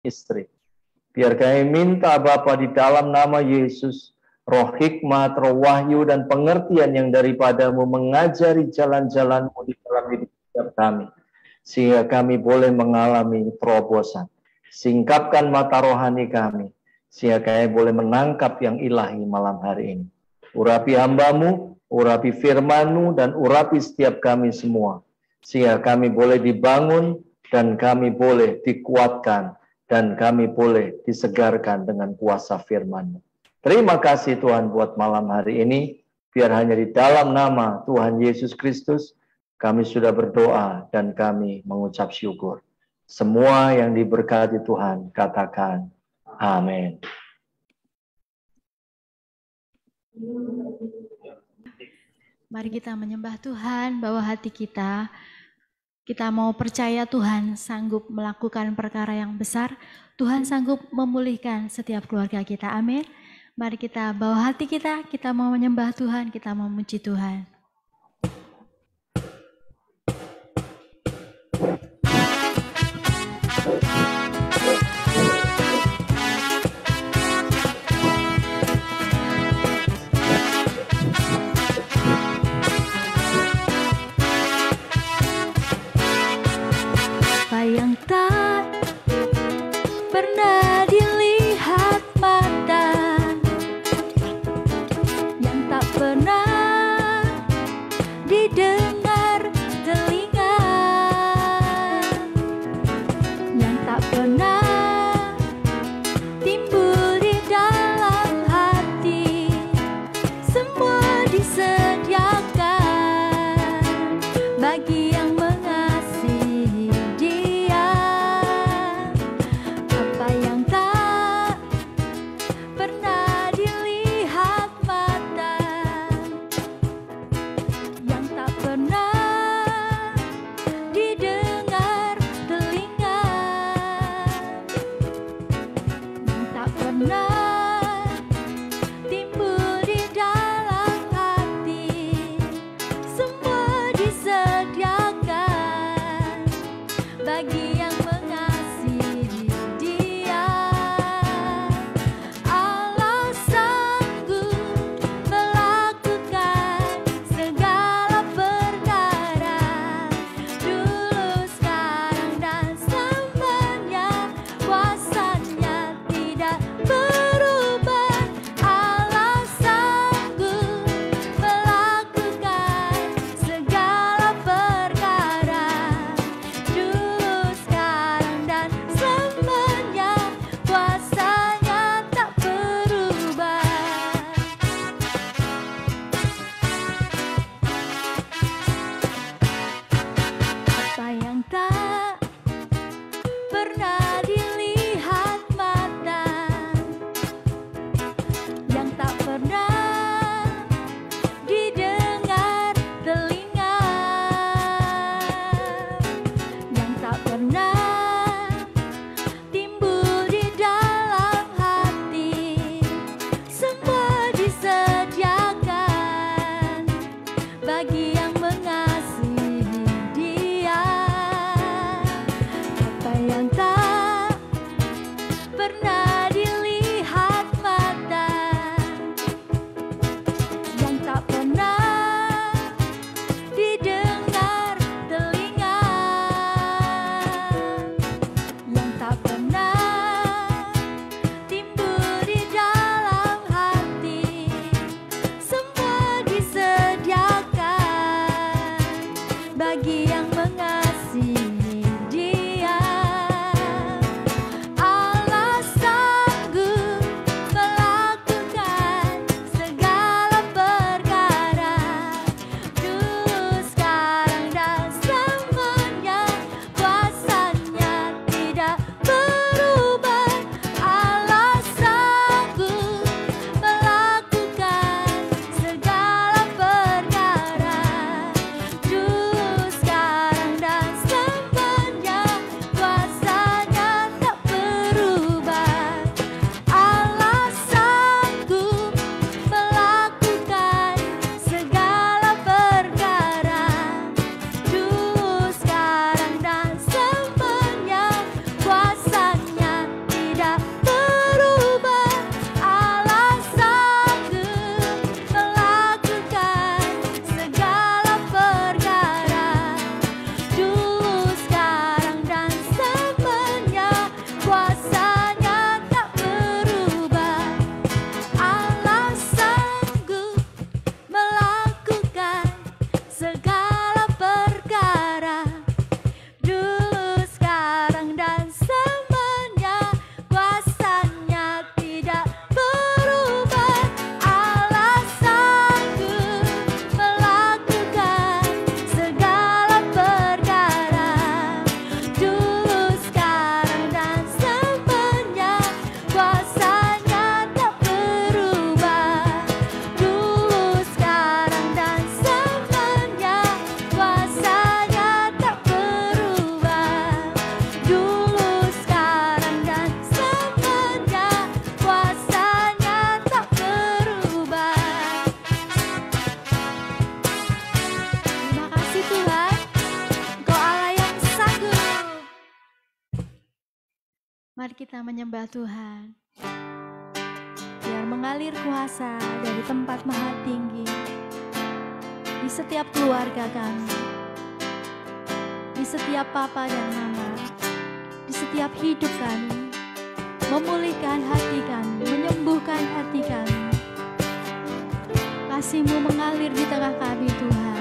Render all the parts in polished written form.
istri. Biar kami minta Bapa di dalam nama Yesus, roh hikmat, roh wahyu, dan pengertian yang daripadamu mengajari jalan-jalanmu di dalam hidup setiap kami. Sehingga kami boleh mengalami terobosan. Singkapkan mata rohani kami, sehingga kami boleh menangkap yang ilahi malam hari ini. Urapi hamba-Mu, urapi firman-Mu, dan urapi setiap kami semua. Sehingga kami boleh dibangun, dan kami boleh dikuatkan, dan kami boleh disegarkan dengan kuasa firman-Mu. Terima kasih Tuhan buat malam hari ini. Biar hanya di dalam nama Tuhan Yesus Kristus, kami sudah berdoa dan kami mengucap syukur. Semua yang diberkati Tuhan, katakan amin. Mari kita menyembah Tuhan, bawa hati kita. Kita mau percaya Tuhan sanggup melakukan perkara yang besar. Tuhan sanggup memulihkan setiap keluarga kita. Amin. Mari kita bawa hati kita mau menyembah Tuhan, kita mau memuji Tuhan. Apa yang tak pernah dilihat mata, yang tak pernah didengar telinga, yang tak pernah timbul di dalam hati, semua disediakan bagi yang mengasihi Dia. Apa yang Mari kita menyembah Tuhan. Biar mengalir kuasa dari tempat maha tinggi di setiap keluarga kami, di setiap papa dan mama, di setiap hidup kami, memulihkan hati kami, menyembuhkan hati kami. Kasih-Mu mengalir di tengah kami, Tuhan.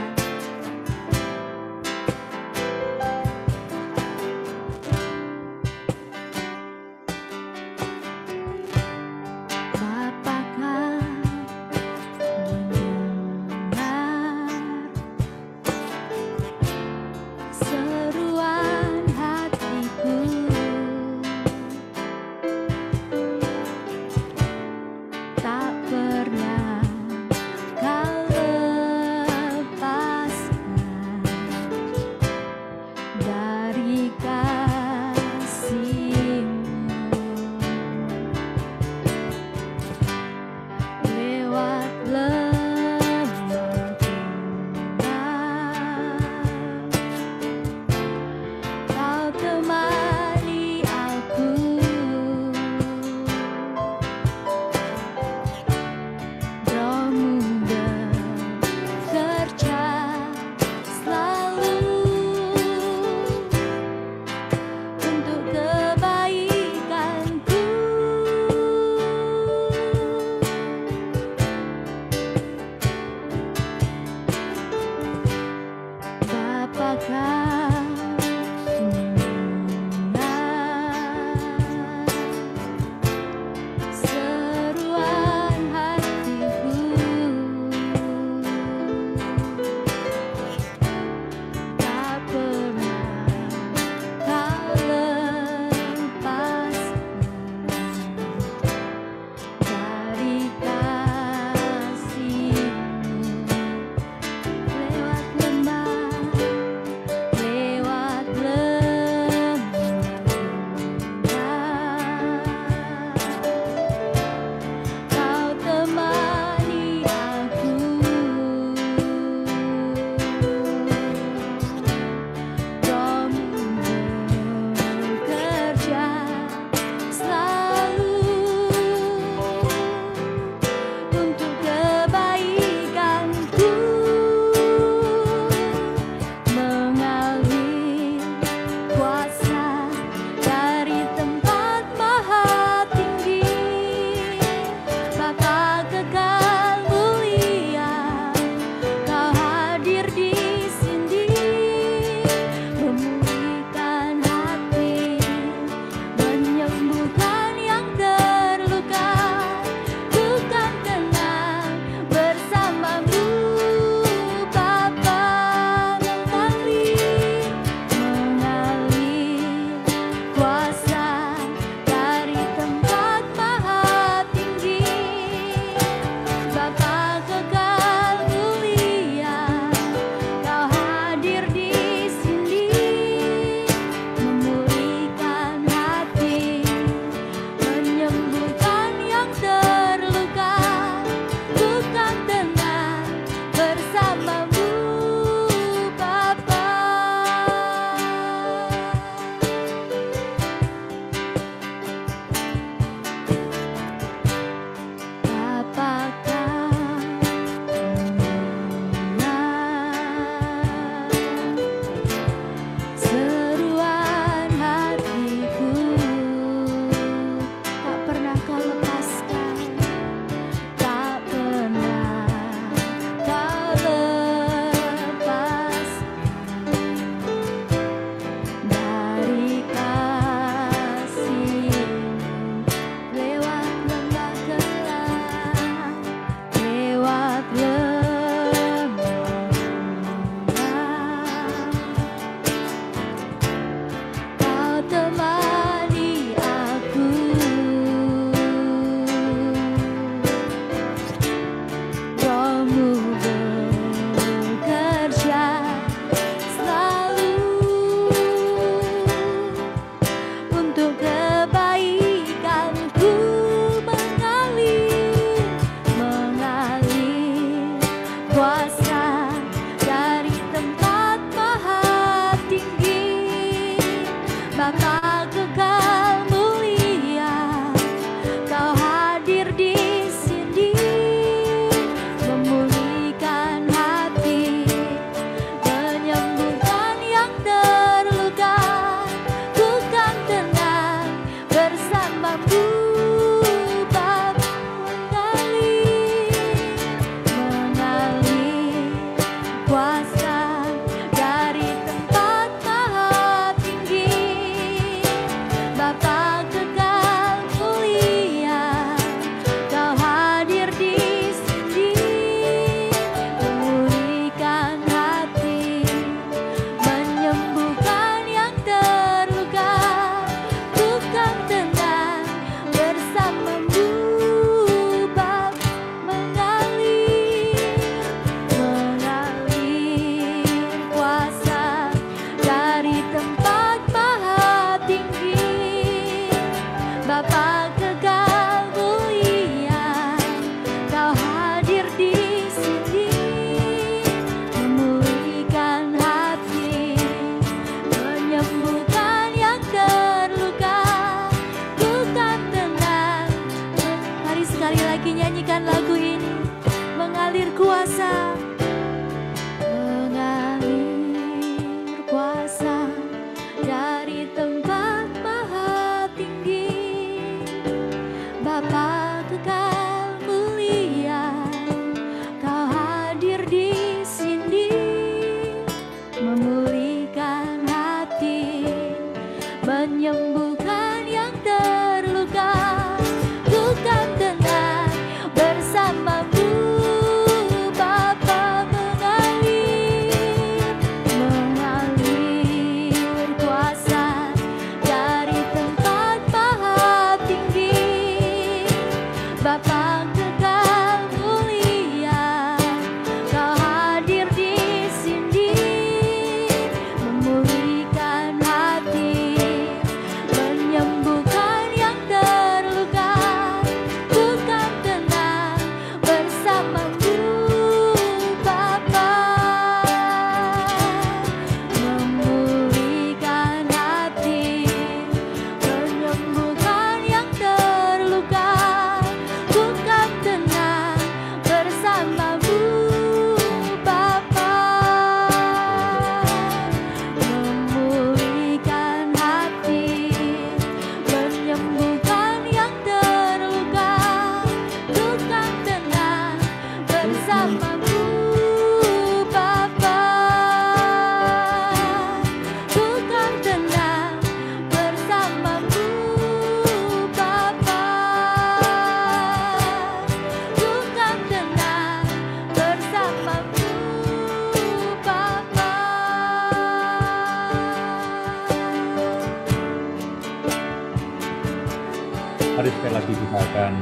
Mari sekali lagi kita akan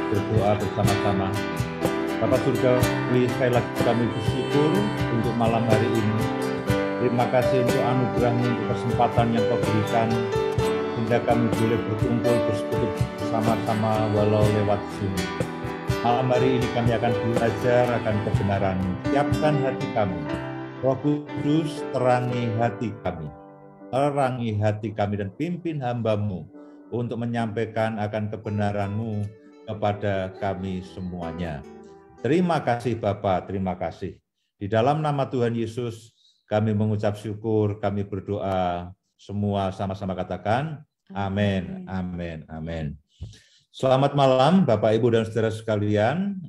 berdoa bersama-sama. Bapa Surgawi, sekali lagi kami bersyukur untuk malam hari ini. Terima kasih untuk anugerah-Mu, untuk kesempatan yang Kau berikan, sehingga kami boleh berkumpul bersekutu bersama-sama walau lewat Zoom. Malam hari ini kami akan belajar akan kebenaran-Mu. Siapkan hati kami. Roh Kudus, terangi hati kami. Terangi hati kami dan pimpin hamba-Mu untuk menyampaikan akan kebenaran-Mu kepada kami semuanya. Terima kasih Bapa, terima kasih. Di dalam nama Tuhan Yesus kami mengucap syukur, kami berdoa, semua sama-sama katakan amin, amin, amin. Selamat malam Bapak, Ibu, dan saudara sekalian.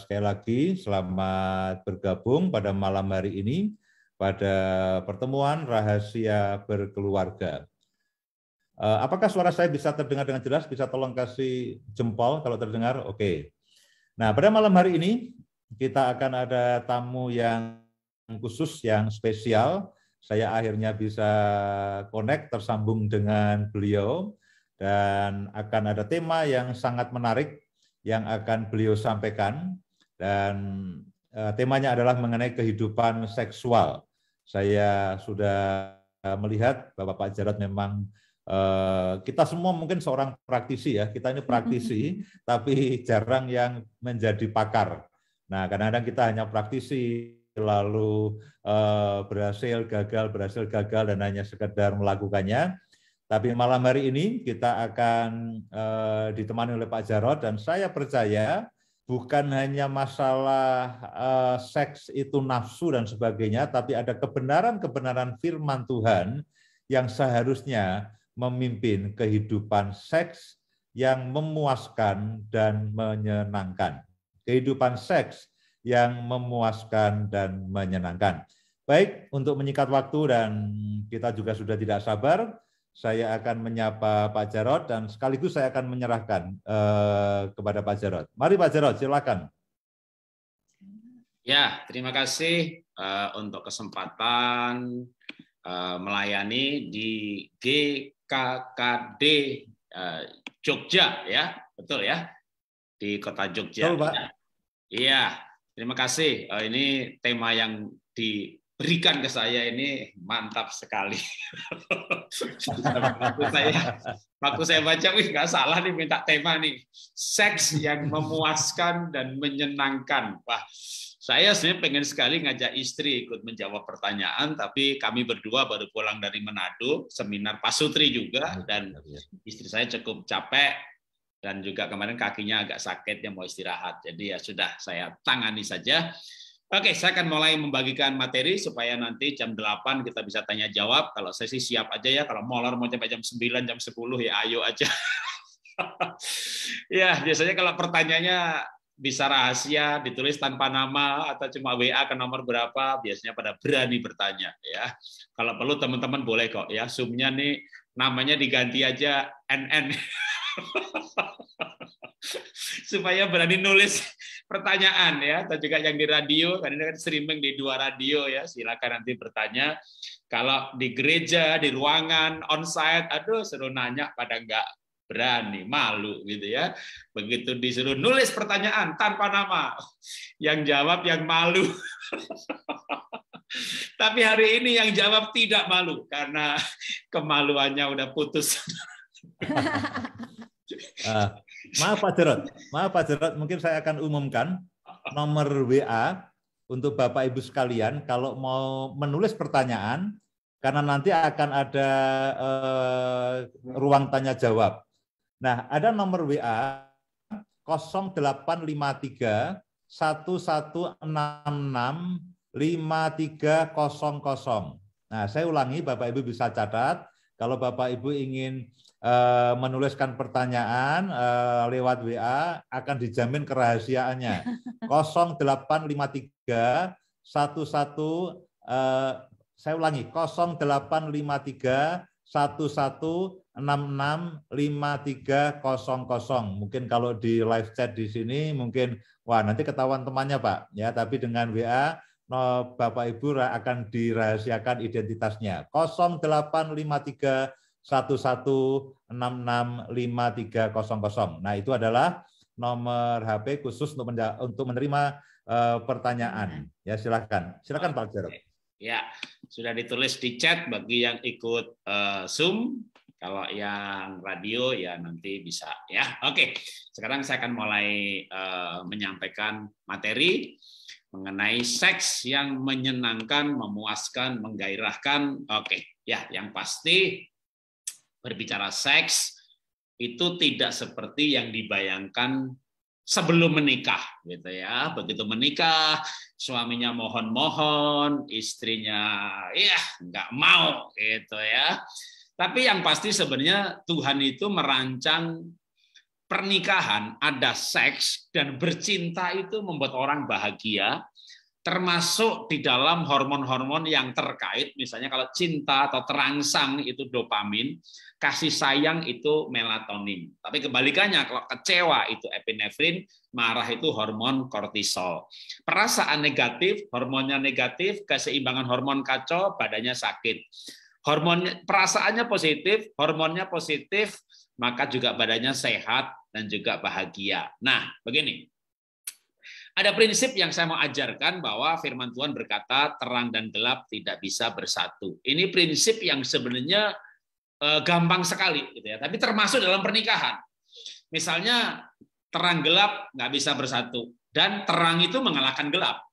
Sekali lagi selamat bergabung pada malam hari ini pada pertemuan rahasia berkeluarga. Apakah suara saya bisa terdengar dengan jelas? Bisa tolong kasih jempol kalau terdengar? Oke. Nah, pada malam hari ini kita akan ada tamu yang khusus, yang spesial. Saya akhirnya bisa connect, tersambung dengan beliau, dan akan ada tema yang sangat menarik yang akan beliau sampaikan, dan temanya adalah mengenai kehidupan seksual. Saya sudah melihat bahwa Pak Jarod memang kita semua mungkin seorang praktisi ya, kita ini praktisi, tapi jarang yang menjadi pakar. Nah, kadang-kadang kita hanya praktisi, lalu berhasil, gagal, dan hanya sekedar melakukannya. Tapi malam hari ini kita akan ditemani oleh Pak Jarod, dan saya percaya bukan hanya masalah seks itu nafsu dan sebagainya, tapi ada kebenaran-kebenaran firman Tuhan yang seharusnya memimpin kehidupan seks yang memuaskan dan menyenangkan. Kehidupan seks yang memuaskan dan menyenangkan. Baik, untuk menyingkat waktu dan kita juga sudah tidak sabar, saya akan menyapa Pak Jarod dan sekaligus saya akan menyerahkan kepada Pak Jarod. Mari Pak Jarod, silakan. Ya, terima kasih untuk kesempatan melayani di GKKD Jogja, ya, betul ya, di Kota Jogja. Betul, Pak. Iya, terima kasih. Ini tema yang diberikan ke saya ini mantap sekali. Waktu saya baca, wih nggak salah nih minta tema nih, seks yang memuaskan dan menyenangkan. Wah, saya sebenarnya pengen sekali ngajak istri ikut menjawab pertanyaan, tapi kami berdua baru pulang dari Manado, seminar pasutri juga, dan istri saya cukup capek, dan juga kemarin kakinya agak sakit, dia mau istirahat. Jadi ya sudah, saya tangani saja. Oke, saya akan mulai membagikan materi supaya nanti jam 8 kita bisa tanya jawab. Kalau saya sih siap aja ya, kalau molor mau sampai jam 9, jam 10 ya ayo aja. Ya, biasanya kalau pertanyaannya bisa rahasia, ditulis tanpa nama, atau cuma WA ke nomor berapa, biasanya pada berani bertanya. Ya, kalau perlu teman-teman boleh kok ya, Zoom-nya nih namanya diganti aja NN. Supaya berani nulis pertanyaan ya, atau juga yang di radio, kan ini kan streaming di 2 radio ya, silakan nanti bertanya. Kalau di gereja, di ruangan, onsite, aduh seru nanya pada enggak berani, malu gitu ya. Begitu disuruh nulis pertanyaan tanpa nama, yang jawab yang malu. Tapi hari ini yang jawab tidak malu karena kemaluannya udah putus. Maaf Pak Jarod, mungkin saya akan umumkan nomor WA untuk Bapak Ibu sekalian kalau mau menulis pertanyaan, karena nanti akan ada ruang tanya jawab. Nah, ada nomor WA 0853 1166 5300. Nah, saya ulangi, Bapak Ibu bisa catat. Kalau Bapak Ibu ingin menuliskan pertanyaan lewat WA, akan dijamin kerahasiaannya. 0853 11 saya ulangi, 0853 11665300. Mungkin kalau di live chat di sini mungkin wah nanti ketahuan temannya Pak ya, tapi dengan WA Bapak Ibu akan dirahasiakan identitasnya. 0853 11665300. Nah, itu adalah nomor HP khusus untuk menerima pertanyaan. Ya, silakan Pak Jarod. Ya, sudah ditulis di chat bagi yang ikut Zoom. Kalau yang radio ya nanti bisa ya. Oke, sekarang saya akan mulai menyampaikan materi mengenai seks yang menyenangkan, memuaskan, menggairahkan. Oke, ya, yang pasti berbicara seks itu tidak seperti yang dibayangkan sebelum menikah, gitu ya. Begitu menikah, suaminya mohon-mohon, istrinya ya nggak mau, gitu ya. Tapi yang pasti sebenarnya Tuhan itu merancang pernikahan, ada seks, dan bercinta itu membuat orang bahagia, termasuk di dalam hormon-hormon yang terkait, misalnya kalau cinta atau terangsang itu dopamin, kasih sayang itu melatonin. Tapi kebalikannya, kalau kecewa itu epinefrin, marah itu hormon kortisol. Perasaan negatif, hormonnya negatif, keseimbangan hormon kacau, badannya sakit. Perasaannya positif, hormonnya positif, maka juga badannya sehat dan juga bahagia. Nah, begini. Ada prinsip yang saya mau ajarkan bahwa firman Tuhan berkata terang dan gelap tidak bisa bersatu. Ini prinsip yang sebenarnya gampang sekali, gitu ya. Tapi termasuk dalam pernikahan. Misalnya terang gelap nggak bisa bersatu dan terang itu mengalahkan gelap.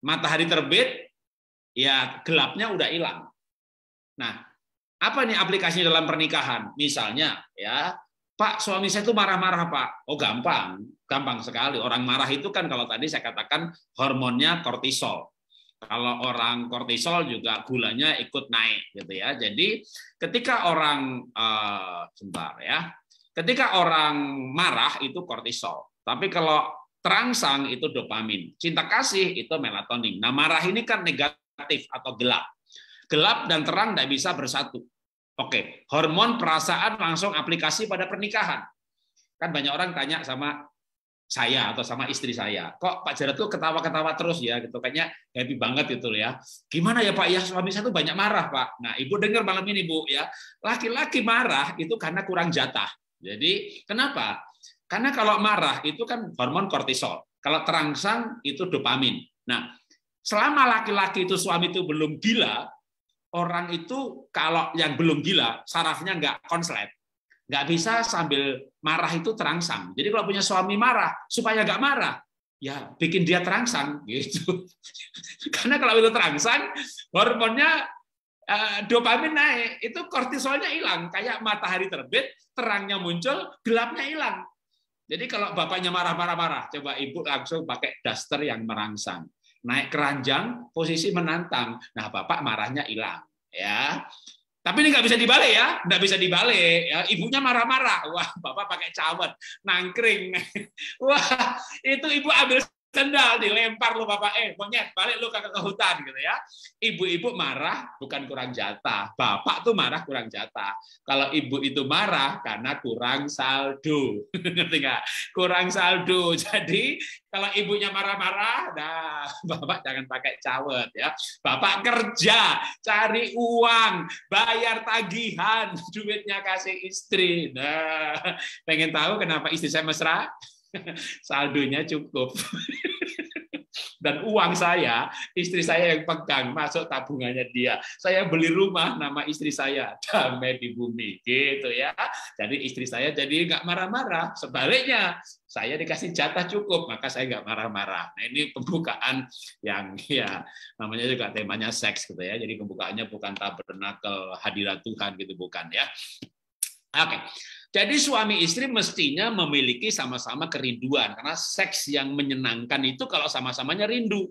Matahari terbit, ya gelapnya udah hilang. Nah, apa nih aplikasinya dalam pernikahan? Misalnya, ya. Pak, suami saya itu marah-marah, Pak. Oh, gampang sekali. Orang marah itu kan kalau tadi saya katakan hormonnya kortisol. Kalau orang kortisol juga gulanya ikut naik, gitu ya. Jadi ketika orang sebentar ya, Ketika orang marah itu kortisol. Tapi kalau terangsang itu dopamin. Cinta kasih itu melatonin. Nah, marah ini kan negatif atau gelap. Gelap dan terang tidak bisa bersatu. Oke, hormon perasaan langsung aplikasi pada pernikahan. Kan banyak orang tanya sama saya atau sama istri saya, kok Pak Jarod tuh ketawa-ketawa terus ya, gitu, kayaknya happy banget gitu ya. Gimana ya Pak, ya suami saya tuh banyak marah Pak. Nah, Ibu dengar malam ini Bu ya, laki-laki marah itu karena kurang jatah. Jadi kenapa? Karena kalau marah itu kan hormon kortisol, kalau terangsang itu dopamin. Nah, selama laki-laki itu suami itu belum gila, orang itu kalau yang belum gila sarafnya nggak konslet. Nggak bisa sambil marah itu terangsang. Jadi kalau punya suami marah, supaya nggak marah, ya bikin dia terangsang gitu. Karena kalau itu terangsang, hormonnya dopamin naik, itu kortisolnya hilang. Kayak matahari terbit, terangnya muncul, gelapnya hilang. Jadi kalau bapaknya marah-marah, coba ibu langsung pakai daster yang merangsang. Naik keranjang, posisi menantang. Nah, bapak marahnya hilang. Ya. Tapi ini nggak bisa dibalik ya, nggak bisa dibalik. Ya, ibunya marah-marah, wah bapak pakai cawet, nangkring, wah itu ibu ambil sendal dilempar lo bapak, monyet balik lo ke hutan gitu ya. Ibu-ibu marah bukan kurang jatah, bapak tuh marah kurang jatah. Kalau ibu itu marah karena kurang saldo, ngerti nggak? Kurang saldo. Jadi kalau ibunya marah-marah, nah bapak jangan pakai cawet ya. Bapak kerja, cari uang, bayar tagihan, duitnya kasih istri. Nah, pengen tahu kenapa istri saya mesra? Saldonya cukup. Dan uang saya, istri saya yang pegang, masuk tabungannya dia. Saya beli rumah nama istri saya, damai di bumi, gitu ya. Jadi istri saya jadi nggak marah-marah. Sebaliknya, saya dikasih jatah cukup, maka saya nggak marah-marah. Nah, ini pembukaan yang ya namanya juga temanya seks gitu ya. Jadi pembukaannya bukan tabernakel hadirat Tuhan gitu, bukan ya. Oke. Jadi suami istri mestinya memiliki sama-sama kerinduan, karena seks yang menyenangkan itu kalau sama-samanya rindu,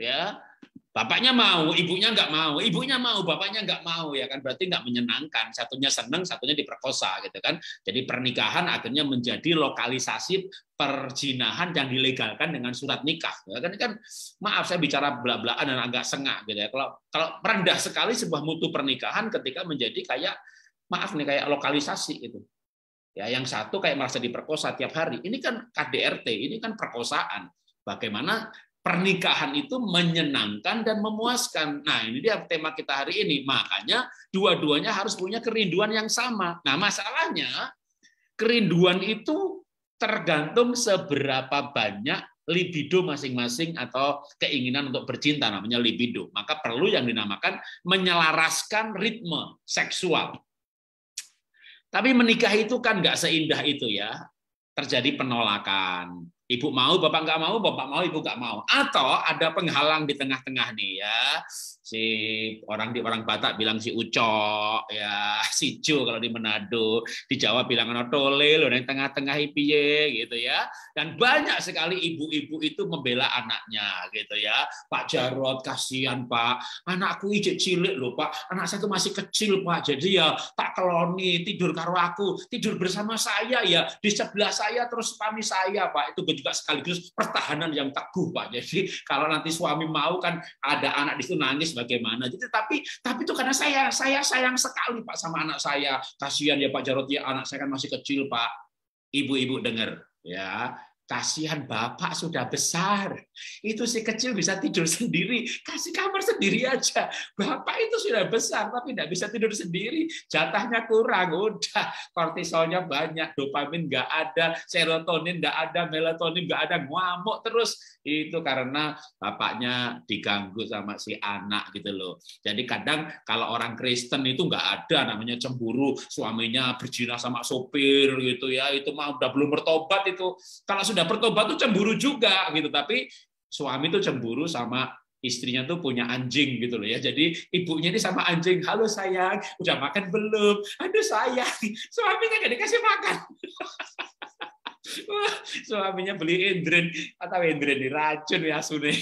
ya. Bapaknya mau, ibunya nggak mau, ibunya mau, bapaknya nggak mau, ya kan, berarti nggak menyenangkan. Satunya seneng, satunya diperkosa, gitu kan. Jadi pernikahan akhirnya menjadi lokalisasi perzinahan yang dilegalkan dengan surat nikah. Ya kan, maaf saya bicara belak-belakan dan agak sengak, gitu ya. Kalau rendah sekali sebuah mutu pernikahan ketika menjadi kayak, maaf nih, kayak lokalisasi itu. Ya, yang satu kayak merasa diperkosa tiap hari. Ini kan KDRT, ini kan perkosaan. Bagaimana pernikahan itu menyenangkan dan memuaskan. Nah, ini dia tema kita hari ini. Makanya dua-duanya harus punya kerinduan yang sama. Nah, masalahnya kerinduan itu tergantung seberapa banyak libido masing-masing atau keinginan untuk bercinta, namanya libido. Maka perlu yang dinamakan menyelaraskan ritme seksual. Tapi menikah itu kan nggak seindah itu ya. Terjadi penolakan. Ibu mau, bapak nggak mau, bapak mau, ibu nggak mau. Atau ada penghalang di tengah-tengah nih ya. Si orang Batak bilang si Ucok, ya si Jo kalau di Manado, di Jawa bilang tole loh, yang tengah-tengah piye gitu ya. Dan banyak sekali ibu-ibu itu membela anaknya gitu ya. Pak Jarod, kasihan Pak, anakku ijek cilik loh Pak, anak saya itu masih kecil Pak, jadi ya tak keloni tidur karo aku, tidur bersama saya ya, di sebelah saya terus suami saya Pak, itu juga sekaligus pertahanan yang teguh Pak. Jadi kalau nanti suami mau kan ada anak di situ nangis bagaimana. Jadi tapi itu karena saya sayang sekali Pak sama anak saya. Kasihan ya Pak Jarod, ya anak saya kan masih kecil Pak. Ibu-ibu dengar ya. Kasihan bapak sudah besar, itu si kecil bisa tidur sendiri, kasih kamar sendiri aja. Bapak itu sudah besar tapi tidak bisa tidur sendiri, jatahnya kurang, udah kortisolnya banyak, dopamin nggak ada, serotonin nggak ada, melatonin nggak ada, ngamuk terus. Itu karena bapaknya diganggu sama si anak gitu loh. Jadi kadang kalau orang Kristen itu nggak ada namanya cemburu, suaminya berzina sama sopir gitu ya, itu mah udah belum bertobat itu. Kalau sudah bertobat tuh cemburu juga gitu, tapi suami tuh cemburu sama istrinya tuh punya anjing gitu loh ya. Jadi ibunya ini sama anjing, halo sayang, udah makan belum? Aduh sayang, suaminya nggak dikasih makan. Suaminya beli indrin atau indrin diracun ya Sune.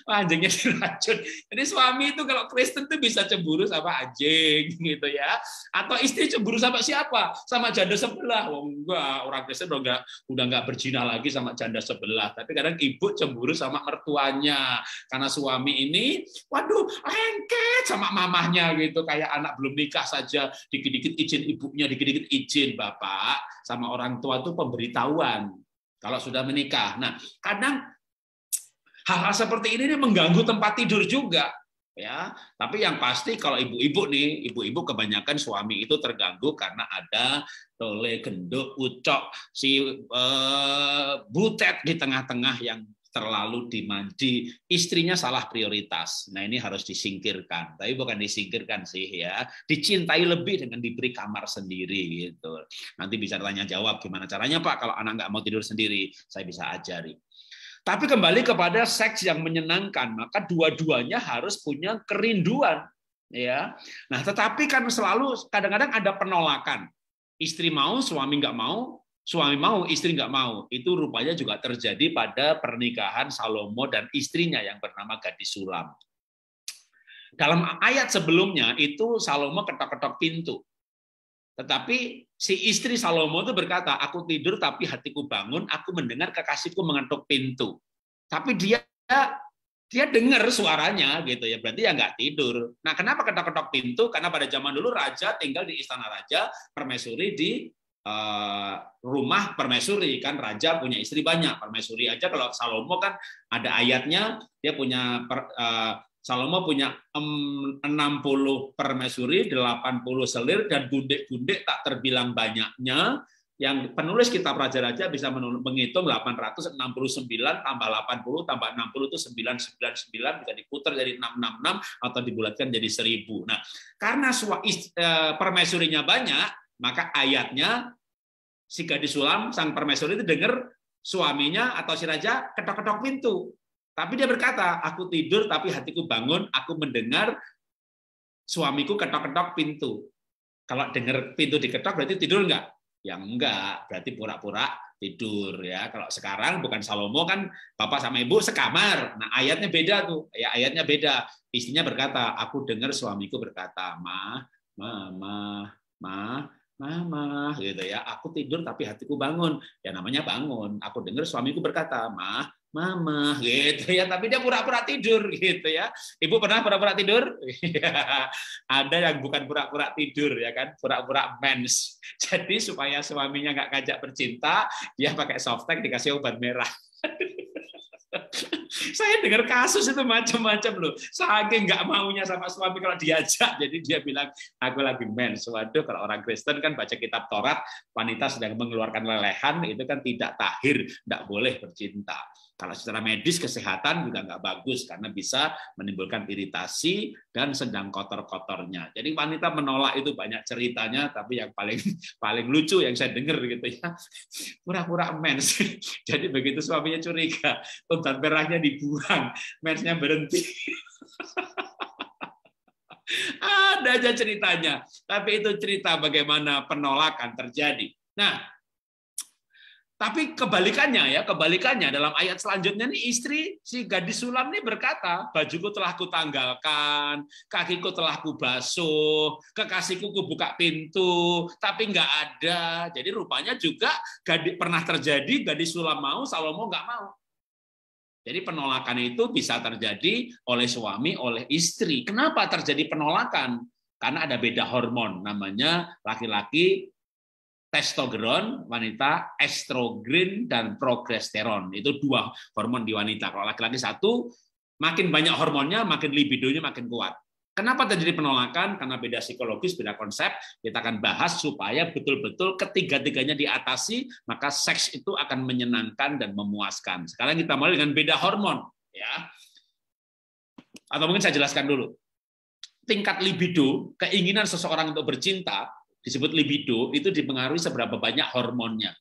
Anjingnya diracun. Jadi suami itu kalau Kristen tuh bisa cemburu sama anjing gitu ya. Atau istri cemburu sama siapa? Sama janda sebelah. Oh enggak, orang Kristen udah enggak berzina lagi sama janda sebelah. Tapi kadang ibu cemburu sama mertuanya karena suami ini waduh lengket sama mamahnya gitu, kayak anak belum nikah saja dikit-dikit izin ibunya, dikit-dikit izin bapak. Sama orang tua itu pemberitahuan kalau sudah menikah. Nah, kadang hal-hal seperti ini mengganggu tempat tidur juga, ya. Tapi yang pasti kalau ibu-ibu nih, ibu-ibu kebanyakan suami itu terganggu karena ada tole, genduk, ucok, si butet di tengah-tengah yang terlalu dimandi, istrinya salah prioritas. Nah, ini harus disingkirkan. Tapi bukan disingkirkan sih ya, dicintai lebih dengan diberi kamar sendiri gitu. Nanti bisa tanya jawab gimana caranya Pak kalau anak nggak mau tidur sendiri, saya bisa ajari. Tapi kembali kepada seks yang menyenangkan, maka dua-duanya harus punya kerinduan, ya. Nah, tetapi kan selalu kadang-kadang ada penolakan. Istri mau, suami nggak mau. Suami mau, istri nggak mau. Itu rupanya juga terjadi pada pernikahan Salomo dan istrinya yang bernama gadis sulam. Dalam ayat sebelumnya itu Salomo ketok-ketok pintu. Tetapi si istri Salomo itu berkata, aku tidur tapi hatiku bangun, aku mendengar kekasihku mengetuk pintu. Tapi dia dengar suaranya gitu ya, berarti ya nggak tidur. Nah, kenapa ketok-ketok pintu? Karena pada zaman dulu raja tinggal di istana raja, permaisuri di rumah permaisuri, kan raja punya istri banyak. Permaisuri aja kalau Salomo kan ada ayatnya, dia punya Salomo punya 60 permaisuri, 80 selir dan bundik-bundik tak terbilang banyaknya. Yang penulis kitab Raja-Raja bisa menghitung 869 tambah 80 tambah 60 itu 999, bisa diputar jadi 666 atau dibulatkan jadi 1000. Nah, karena permaisurinya banyak, maka ayatnya si gadis sulam, sang permaisuri itu dengar suaminya atau si raja ketok-ketok pintu. Tapi dia berkata, aku tidur tapi hatiku bangun, aku mendengar suamiku ketok-ketok pintu. Kalau dengar pintu diketok berarti tidur enggak? Ya enggak, berarti pura-pura tidur ya. Kalau sekarang bukan Salomo kan bapak sama ibu sekamar. Nah, ayatnya beda tuh. Ya, ayatnya beda. Istrinya berkata, aku dengar suamiku berkata, Mama, gitu ya. Aku tidur tapi hatiku bangun. Ya namanya bangun. Aku dengar suamiku berkata, Mama, gitu ya. Tapi dia pura-pura tidur, gitu ya. Ibu pernah pura-pura tidur? Ada yang bukan pura-pura tidur, ya kan? Pura-pura mens. Jadi supaya suaminya nggak ngajak bercinta, dia pakai softtek dikasih obat merah. Saya dengar kasus itu macam-macam loh. Saking nggak maunya sama suami kalau diajak, jadi dia bilang aku lagi mens. Waduh, kalau orang Kristen kan baca kitab Taurat, wanita sedang mengeluarkan lelehan itu kan tidak tahir, tidak boleh bercinta. Kalau secara medis kesehatan juga nggak bagus karena bisa menimbulkan iritasi dan sedang kotor-kotornya. Jadi wanita menolak itu banyak ceritanya, tapi yang paling lucu yang saya dengar gitu ya, pura-pura mens. Jadi begitu suaminya curiga, obat merahnya dibuang, mensnya berhenti. Ada aja ceritanya, tapi itu cerita bagaimana penolakan terjadi. Nah, tapi kebalikannya dalam ayat selanjutnya nih istri si gadis sulam nih berkata, bajuku telah kutanggalkan, kakiku telah kubasuh, kekasihku kubuka pintu, tapi nggak ada. Jadi rupanya juga pernah terjadi gadis sulam mau, Salomo nggak mau. Jadi penolakan itu bisa terjadi oleh suami, oleh istri. Kenapa terjadi penolakan? Karena ada beda hormon, namanya laki-laki testosteron, wanita estrogen dan progesteron. Itu 2 hormon di wanita. Kalau laki-laki 1, makin banyak hormonnya, makin libidonya makin kuat. Kenapa terjadi penolakan? Karena beda psikologis, beda konsep. Kita akan bahas supaya betul-betul ketiga-tiganya diatasi, maka seks itu akan menyenangkan dan memuaskan. Sekarang kita mulai dengan beda hormon, ya. Atau mungkin saya jelaskan dulu. Tingkat libido, keinginan seseorang untuk bercinta, disebut libido, itu dipengaruhi seberapa banyak hormonnya.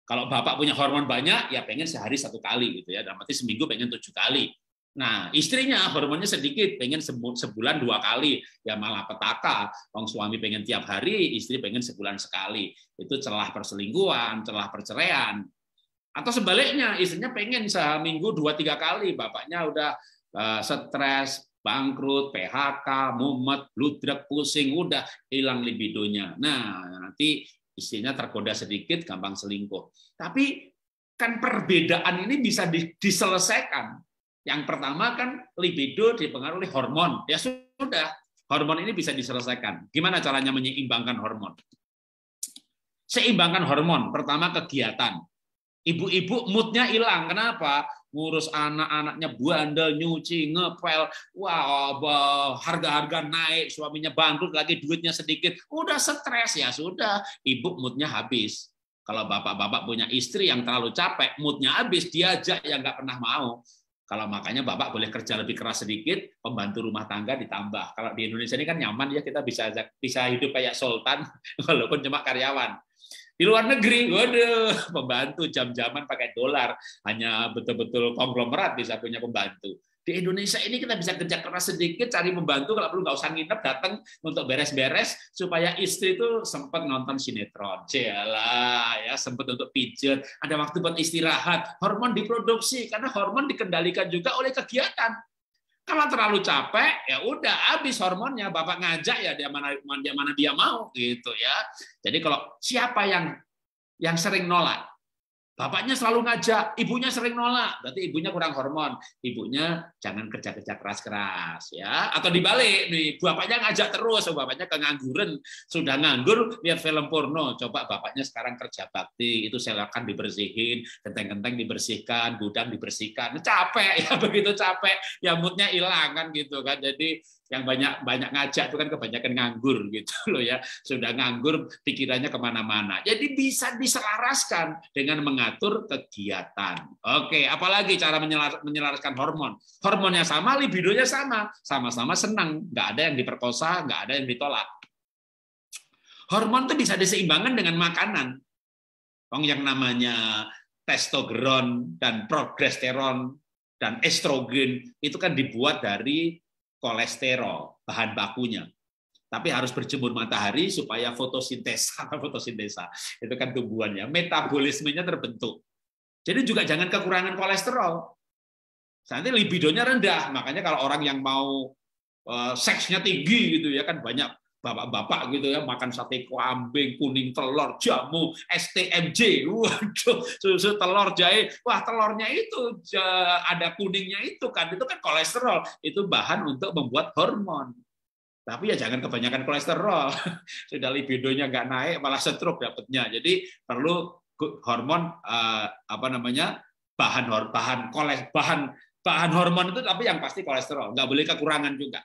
Kalau bapak punya hormon banyak, ya pengen sehari 1 kali gitu ya, dalam arti seminggu pengen 7 kali. Nah, istrinya hormonnya sedikit, pengen sebulan 2 kali, ya malah petaka. Wong suami pengen tiap hari, istri pengen sebulan sekali. Itu celah perselingkuhan, celah perceraian. Atau sebaliknya, istrinya pengen seminggu 2-3 kali, bapaknya udah stres, bangkrut, PHK, mumet, bludrek, pusing, udah hilang libidonya. Nah, nanti istrinya tergoda sedikit, gampang selingkuh. Tapi kan perbedaan ini bisa diselesaikan. Yang pertama kan libido dipengaruhi oleh hormon. Ya sudah, hormon ini bisa diselesaikan. Gimana caranya menyeimbangkan hormon? Seimbangkan hormon. Pertama, kegiatan. Ibu-ibu moodnya hilang. Kenapa? Ngurus anak-anaknya bandel, nyuci, ngepel. Wah, harga-harga naik, suaminya bangkrut, lagi duitnya sedikit. Udah stres, ya sudah. Ibu moodnya habis. Kalau bapak-bapak punya istri yang terlalu capek, moodnya habis, diajak yang nggak pernah mau. Kalau makanya bapak boleh kerja lebih keras sedikit, pembantu rumah tangga ditambah. Kalau di Indonesia ini kan nyaman ya, kita bisa hidup kayak sultan walaupun cuma karyawan. Di luar negeri, waduh, pembantu jam-jaman pakai dolar, hanya betul-betul konglomerat bisa punya pembantu. Di Indonesia ini kita bisa kerja keras sedikit, cari pembantu, kalau perlu nggak usah nginep, datang untuk beres-beres supaya istri itu sempat nonton sinetron, celah, ya sempat untuk pijet, ada waktu buat istirahat, hormon diproduksi karena hormon dikendalikan juga oleh kegiatan. Kalau terlalu capek, ya udah habis hormonnya, bapak ngajak ya dia mana dia mau gitu ya. Jadi kalau siapa yang sering nolak, bapaknya selalu ngajak, ibunya sering nolak, berarti ibunya kurang hormon. Ibunya jangan kerja-kerja keras-keras ya. Atau dibalik nih, bapaknya ngajak terus, bapaknya kengangguran, sudah nganggur lihat film porno. Coba bapaknya sekarang kerja bakti, itu selokan dibersihin, genteng-genteng dibersihkan, gudang dibersihkan. Capek ya, begitu capek ya moodnya hilang kan gitu kan. Jadi yang banyak ngajak itu kan kebanyakan nganggur gitu loh ya, sudah nganggur pikirannya kemana-mana. Jadi bisa diselaraskan dengan mengatur kegiatan. Oke, apalagi cara menyelaraskan hormon? Hormonnya sama, libidonya sama, sama-sama senang, nggak ada yang diperkosa, nggak ada yang ditolak. Hormon itu bisa diseimbangkan dengan makanan. Yang namanya testosteron dan progesteron dan estrogen itu kan dibuat dari kolesterol, bahan bakunya. Tapi harus berjemur matahari supaya fotosintesa itu kan tumbuhannya, metabolismenya terbentuk. Jadi juga jangan kekurangan kolesterol. Nanti libidonya rendah. Makanya kalau orang yang mau seksnya tinggi gitu ya kan banyak bapak-bapak gitu ya makan sate kambing, kuning telur, jamu, STMJ, waduh, susu telur jahe, wah telurnya itu ada kuningnya itu kan kolesterol, itu bahan untuk membuat hormon. Tapi ya jangan kebanyakan kolesterol, sudah libidonya nggak naik malah stroke dapatnya. Jadi perlu hormon bahan hormon itu tapi yang pasti kolesterol, nggak boleh kekurangan juga.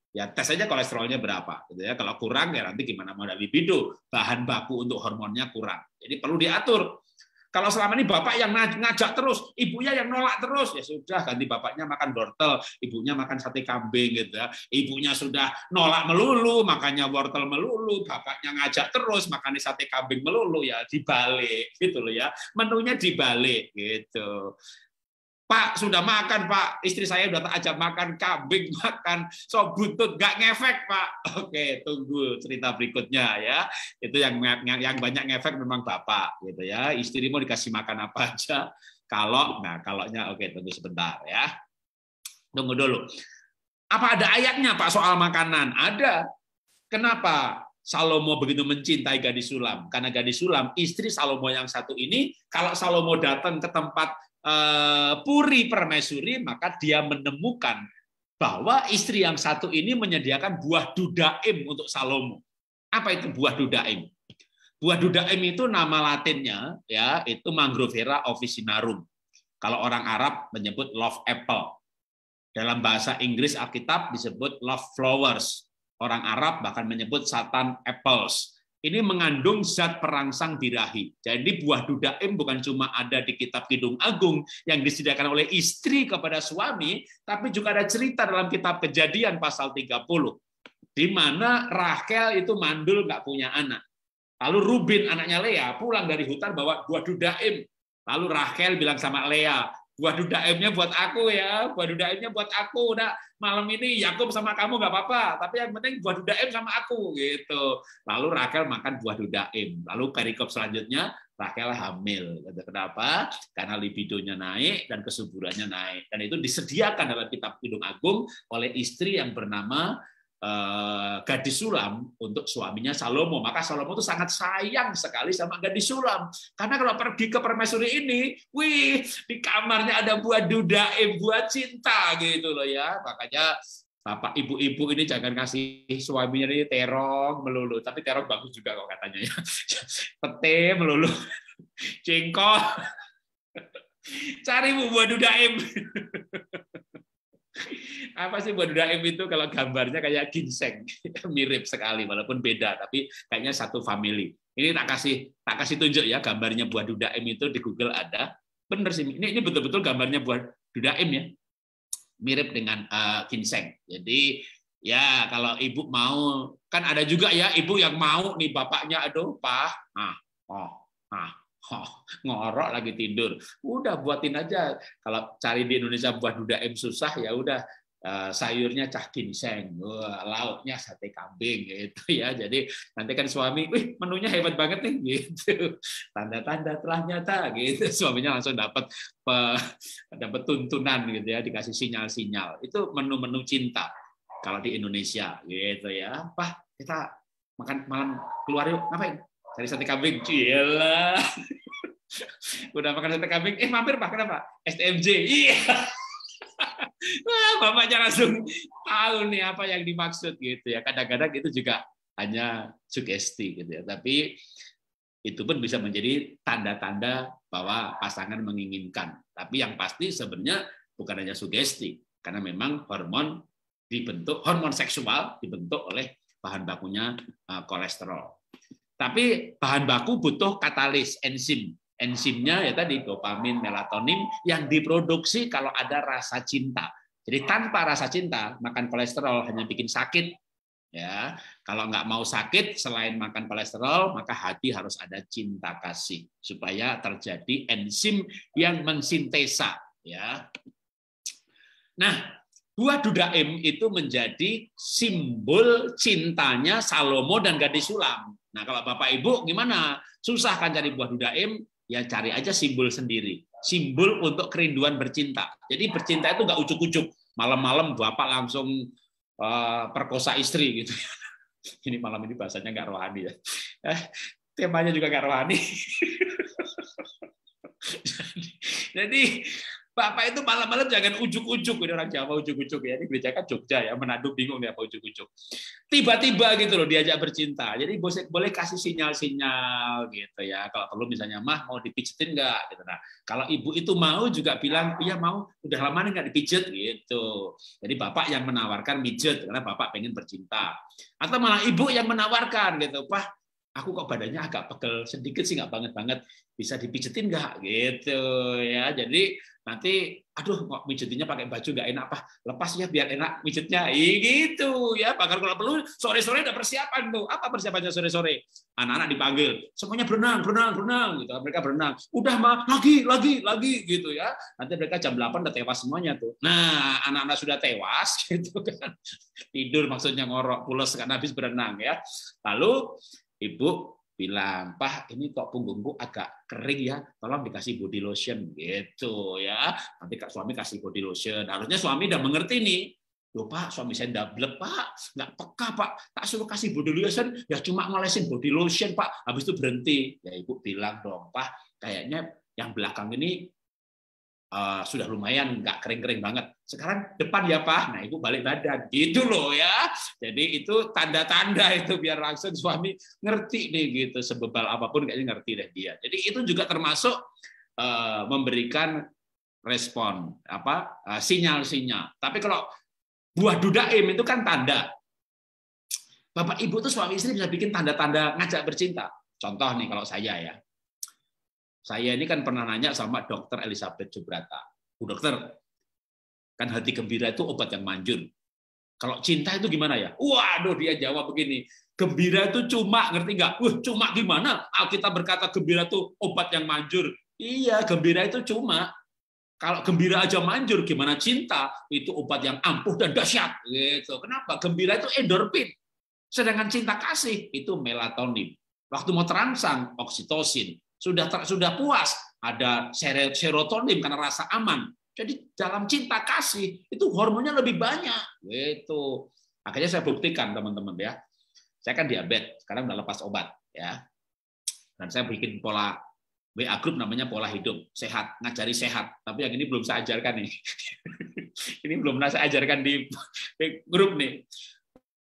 Ya tes aja kolesterolnya berapa gitu ya. Kalau kurang ya nanti gimana mau ada libido, bahan baku untuk hormonnya kurang. Jadi perlu diatur. Kalau selama ini bapak yang ngajak terus, ibunya yang nolak terus, ya sudah ganti bapaknya makan wortel, ibunya makan sate kambing gitu ya. Ibunya sudah nolak melulu, makannya wortel melulu, bapaknya ngajak terus makan sate kambing melulu, ya dibalik gitu loh ya. Menunya dibalik gitu. Pak, sudah makan, Pak. Istri saya udah tak ajak makan kambing, makan sop buntut, nggak ngefek, Pak. Oke, tunggu cerita berikutnya ya. Itu yang banyak ngefek memang Bapak, gitu ya. Istri mau dikasih makan apa aja. Kalaunya oke, tunggu sebentar ya. Tunggu dulu. Apa ada ayatnya, Pak, soal makanan? Ada. Kenapa Salomo begitu mencintai gadis Sulam? Karena gadis Sulam, istri Salomo yang satu ini, kalau Salomo datang ke tempat Puri Permaisuri, maka dia menemukan bahwa istri yang satu ini menyediakan buah dudaim untuk Salomo. Apa itu buah dudaim? Buah dudaim itu nama latinnya ya, itu Mangrovera officinarum. Kalau orang Arab menyebut love apple. Dalam bahasa Inggris Alkitab disebut love flowers. Orang Arab bahkan menyebut Satan apples. Ini mengandung zat perangsang birahi. Jadi buah dudaim bukan cuma ada di kitab Kidung Agung yang disediakan oleh istri kepada suami, tapi juga ada cerita dalam kitab Kejadian pasal 30, di mana Rachel itu mandul nggak punya anak. Lalu Ruben anaknya Lea pulang dari hutan bawa buah dudaim. Lalu Rachel bilang sama Lea, buah duda M-nya buat aku ya, buah duda M-nya buat aku. Udah malam ini Yakub sama kamu nggak apa-apa, tapi yang penting buah duda M sama aku gitu. Lalu Rachel makan buah duda M. Lalu perikop selanjutnya Rachel hamil. Kenapa? Karena libidonya naik dan kesuburannya naik. Dan itu disediakan dalam kitab Kidung Agung oleh istri yang bernama gadis Sulam untuk suaminya Salomo. Maka Salomo itu sangat sayang sekali sama gadis Sulam. Karena kalau pergi ke permaisuri ini, wih, di kamarnya ada buah duda buah cinta gitu loh ya. Makanya Bapak ibu-ibu ini jangan kasih suaminya ini terong melulu, tapi terong bagus juga kok katanya ya. Pete melulu, jengkol. Cari buah duda Apa sih buah duda itu kalau gambarnya kayak ginseng, mirip sekali walaupun beda, tapi kayaknya satu family. Ini tak kasih tunjuk ya gambarnya buah duda itu di Google ada. Bener sih, ini betul-betul gambarnya buah duda ya, mirip dengan ginseng. Jadi ya kalau ibu mau, kan ada juga ya ibu yang mau nih bapaknya, aduh Pak, ngorok lagi tidur, udah buatin aja. Kalau cari di Indonesia buah duda susah, ya udah sayurnya cah ginseng, lauknya sate kambing gitu ya. Jadi nanti kan suami, wih menunya hebat banget nih gitu, tanda-tanda telah nyata gitu, suaminya langsung dapat tuntunan gitu ya, dikasih sinyal-sinyal. Itu menu-menu cinta kalau di Indonesia gitu ya. Pak, kita makan malam keluar yuk, ngapain? Cari sate kambing, cilah. Udah makan sate kambing, mampir Pak, kenapa? STMJ, iya. Wah, bapaknya langsung tahu nih apa yang dimaksud gitu ya. Kadang-kadang itu juga hanya sugesti gitu ya. Tapi itu pun bisa menjadi tanda-tanda bahwa pasangan menginginkan. Tapi yang pasti sebenarnya bukan hanya sugesti, karena memang hormon seksual dibentuk oleh bahan bakunya kolesterol. Tapi bahan baku butuh katalis, enzim. Enzimnya ya tadi dopamin, melatonin yang diproduksi kalau ada rasa cinta. Jadi tanpa rasa cinta, makan kolesterol hanya bikin sakit. Ya, kalau nggak mau sakit, selain makan kolesterol, maka hati harus ada cinta kasih supaya terjadi enzim yang mensintesa. Ya. Nah, buah duda itu menjadi simbol cintanya Salomo dan gadis Sulam. Nah, kalau Bapak Ibu gimana? Susah kan cari buah duda ya cari aja simbol sendiri. Simbol untuk kerinduan bercinta. Jadi bercinta itu nggak ujuk-ujuk. Malam-malam Bapak langsung perkosa istri gitu. Ini malam ini bahasanya nggak rohani ya. Temanya juga nggak rohani. Jadi Bapak itu malam-malam jangan ujuk-ujuk, ini orang Jawa ujuk-ujuk ya, ini gereja kan Jogja ya, Manado bingung ya apa ujuk-ujuk. Tiba-tiba gitu loh diajak bercinta, jadi boleh kasih sinyal-sinyal gitu ya. Kalau perlu misalnya mah mau dipijetin nggak? Gitu. Nah kalau ibu itu mau juga bilang iya mau, udah lama nih nggak dipijet gitu. Jadi bapak yang menawarkan mijet karena bapak pengen bercinta, atau malah ibu yang menawarkan gitu, Pak aku kok badannya agak pegel sedikit sih, nggak banget-banget, bisa dipijetin nggak gitu ya. Jadi nanti aduh kok mijetinnya pakai baju nggak enak, apa lepas ya biar enak mijetnya gitu ya. Bahkan kalau perlu sore-sore ada persiapan tuh. Apa persiapannya sore-sore? Anak-anak dipanggil semuanya berenang gitu, mereka berenang, udah mah lagi gitu ya. Nanti mereka jam 8 udah tewas semuanya tuh. Nah anak-anak sudah tewas gitu kan, tidur maksudnya, ngorok pules karena habis berenang ya. Lalu ibu bilang, Pak, ini kok punggungku agak kering ya, tolong dikasih body lotion gitu ya. Nanti suami kasih body lotion. Harusnya suami udah mengerti nih. Loh Pak, suami saya double Pak, nggak peka Pak. Tak suruh kasih body lotion, ya cuma ngolesin body lotion Pak. Habis itu berhenti. Ya ibu bilang dong, Pak, kayaknya yang belakang ini sudah lumayan nggak kering-kering banget. Sekarang depan ya Pak. Nah ibu balik badan gitu loh ya. Jadi itu tanda-tanda itu biar langsung suami ngerti nih gitu, sebebal apapun kayaknya ngerti deh dia. Jadi itu juga termasuk memberikan respon sinyal-sinyal. Tapi kalau buah duda itu kan tanda. Bapak ibu tuh suami istri bisa bikin tanda-tanda ngajak bercinta. Contoh nih kalau saya ya. Saya ini kan pernah nanya sama Dokter Elizabeth Subrata, Bu Dokter, kan hati gembira itu obat yang manjur. Kalau cinta itu gimana ya? Waduh, dia jawab begini, gembira itu cuma, ngerti nggak? Cuma gimana? Alkitab berkata gembira itu obat yang manjur. Iya, gembira itu cuma. Kalau gembira aja manjur, gimana cinta? Itu obat yang ampuh dan dahsyat. Gitu. Kenapa? Gembira itu endorfin. Sedangkan cinta kasih itu melatonin. Waktu mau terangsang, oksitosin. Sudah puas, ada serotonin karena rasa aman. Jadi dalam cinta kasih itu hormonnya lebih banyak. Gitu. Akhirnya saya buktikan teman-teman ya. Saya kan diabetes, sekarang udah lepas obat ya. Dan saya bikin pola WA group namanya pola hidup sehat, ngajari sehat. Tapi yang ini belum saya ajarkan nih. Ini belum pernah saya ajarkan di grup nih.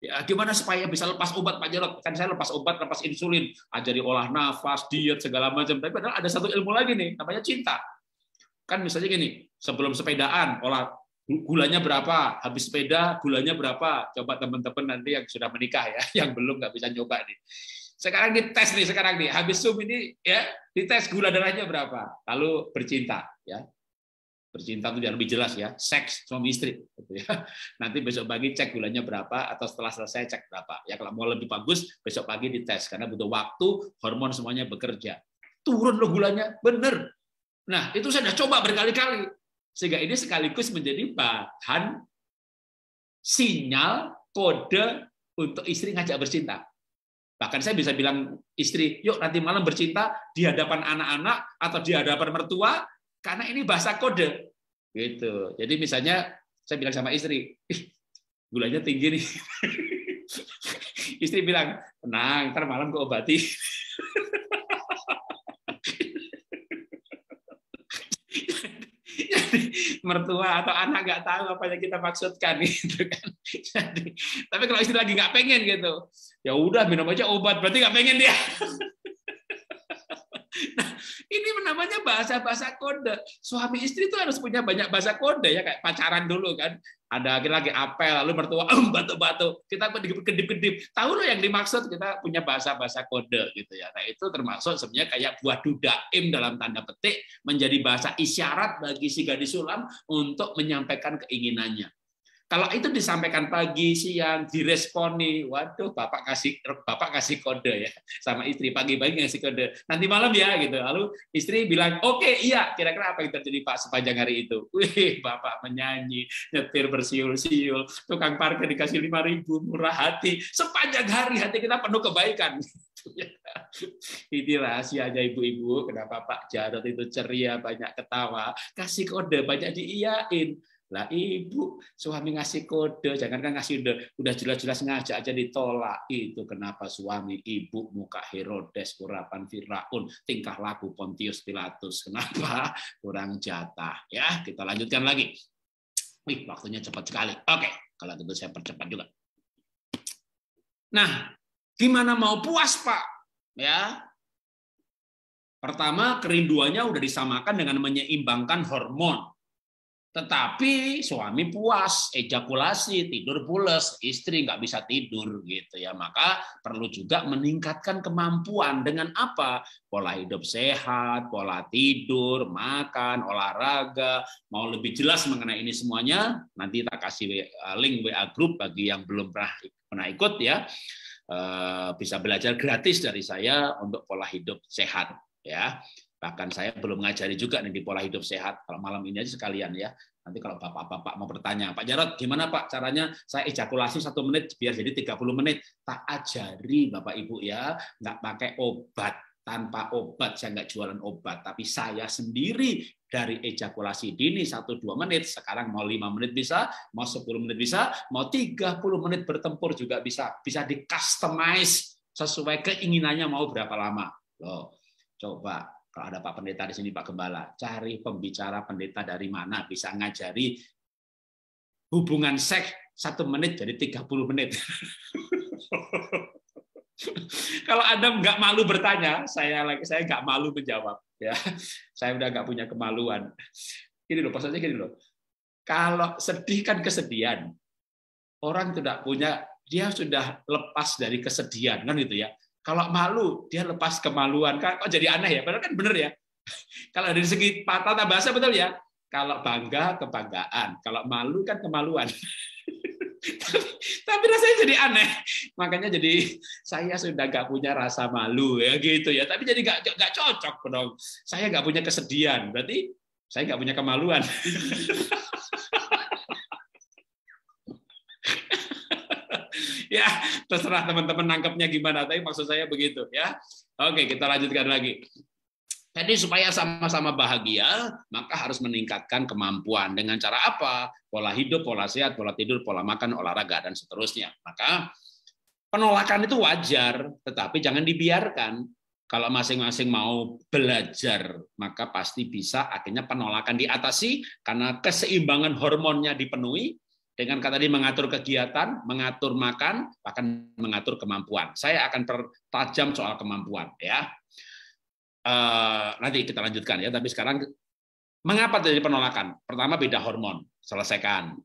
Ya, gimana supaya bisa lepas obat Pak Jarod? Kan saya lepas obat, lepas insulin, ajari olah nafas, diet segala macam. Tapi padahal ada satu ilmu lagi nih, namanya cinta. Kan misalnya gini, sebelum sepedaan, olah gulanya berapa? Habis sepeda gulanya berapa? Coba teman-teman nanti yang sudah menikah ya, yang belum nggak bisa nyoba nih. Sekarang dites nih, habis Zoom ini ya, dites gula darahnya berapa. Lalu bercinta ya. Bercinta itu biar lebih jelas ya, seks suami istri gitu ya. Nanti besok pagi cek gulanya berapa atau setelah selesai cek berapa. Ya kalau mau lebih bagus besok pagi dites karena butuh waktu, hormon semuanya bekerja. Turun loh gulanya, bener. Nah, itu saya sudah coba berkali-kali. Sehingga ini sekaligus menjadi bahan sinyal kode untuk istri ngajak bercinta. Bahkan saya bisa bilang istri, yuk nanti malam bercinta di hadapan anak-anak atau di hadapan mertua, karena ini bahasa kode. Gitu. Jadi misalnya saya bilang sama istri, gulanya tinggi nih. Istri bilang, tenang, ntar malam gue obati. Jadi mertua atau anak nggak tahu apa yang kita maksudkan gitu kan. Jadi, tapi kalau istri lagi nggak pengen gitu, ya udah minum aja obat, berarti nggak pengen dia. Nah, ini namanya bahasa-bahasa kode. Suami istri itu harus punya banyak bahasa kode ya, kayak pacaran dulu kan. Ada lagi apel, lalu mertua batu-batu, kita kedip-kedip. Tahu loh yang dimaksud, kita punya bahasa-bahasa kode gitu ya. Nah, itu termasuk sebenarnya kayak buah dudaim dalam tanda petik menjadi bahasa isyarat bagi si gadis sulam untuk menyampaikan keinginannya. Kalau itu disampaikan pagi, siang, diresponi, waduh, bapak kasih kode ya sama istri, pagi-pagi ngasih kode, nanti malam ya gitu. Lalu istri bilang, oke, iya, kira-kira apa yang terjadi Pak sepanjang hari itu? Wih, bapak menyanyi, nyetir bersiul-siul, tukang parkir dikasih 5.000, murah hati, sepanjang hari hati kita penuh kebaikan. Ini rahasianya ibu-ibu, kenapa Pak Jarod itu ceria, banyak ketawa, kasih kode, banyak diiyain. Lah ibu, suami ngasih kode, jangankan ngasih udah jelas-jelas ngajak aja ditolak. Itu kenapa suami ibu muka Herodes, kurapan Firaun, tingkah laku Pontius Pilatus. Kenapa? Kurang jatah. Ya, kita lanjutkan lagi. Wih, waktunya cepat sekali. Oke, kalau gitu saya percepat juga. Nah, gimana mau puas, Pak? Ya. Pertama, kerinduannya udah disamakan dengan menyeimbangkan hormon. Tetapi suami puas, ejakulasi, tidur pules, istri nggak bisa tidur gitu ya. Maka perlu juga meningkatkan kemampuan dengan apa? Pola hidup sehat, pola tidur, makan, olahraga. Mau lebih jelas mengenai ini semuanya, nanti kita kasih link WA group bagi yang belum pernah ikut ya. Bisa belajar gratis dari saya untuk pola hidup sehat ya. Bahkan saya belum ngajari juga nih di pola hidup sehat. Kalau malam ini aja sekalian ya. Nanti kalau bapak-bapak mau bertanya, Pak Jarod, gimana Pak caranya saya ejakulasi 1 menit biar jadi 30 menit? Tak ajari Bapak Ibu ya, nggak pakai obat. Tanpa obat, saya nggak jualan obat. Tapi saya sendiri dari ejakulasi dini 1-2 menit, sekarang mau 5 menit bisa, mau 10 menit bisa, mau 30 menit bertempur juga bisa. Bisa di-customize sesuai keinginannya mau berapa lama. Loh, coba. Kalau ada Pak Pendeta di sini, Pak Gembala, cari pembicara pendeta dari mana bisa ngajari hubungan seks 1 menit jadi 30 menit. Kalau Anda nggak malu bertanya, saya nggak malu menjawab. Ya, saya udah nggak punya kemaluan. Gini loh, maksudnya gini loh. Kalau sedih kan kesedihan, orang tidak punya, dia sudah lepas dari kesedihan kan gitu ya. Kalau malu, dia lepas kemaluan. Kok jadi aneh ya? Padahal kan bener ya. Kalau dari segi tata bahasa betul ya. Kalau bangga, kebanggaan. Kalau malu kan kemaluan. Tapi rasanya jadi aneh. Makanya jadi saya sudah nggak punya rasa malu ya gitu ya. Tapi jadi nggak cocok dong. Saya nggak punya kesedihan. Berarti Saya nggak punya kemaluan. Ya, terserah teman-teman nangkepnya gimana, tapi maksud saya begitu ya. Oke, kita lanjutkan lagi. Jadi supaya sama-sama bahagia, maka harus meningkatkan kemampuan. Dengan cara apa? Pola hidup, pola sehat, pola tidur, pola makan, olahraga, dan seterusnya. Maka penolakan itu wajar, tetapi jangan dibiarkan. Kalau masing-masing mau belajar, maka pasti bisa akhirnya penolakan diatasi karena keseimbangan hormonnya dipenuhi. Dengan kata tadi mengatur kegiatan, mengatur makan, bahkan mengatur kemampuan. Saya akan pertajam soal kemampuan, ya. Nanti kita lanjutkan ya. Tapi sekarang mengapa terjadi penolakan? Pertama beda hormon, selesaikan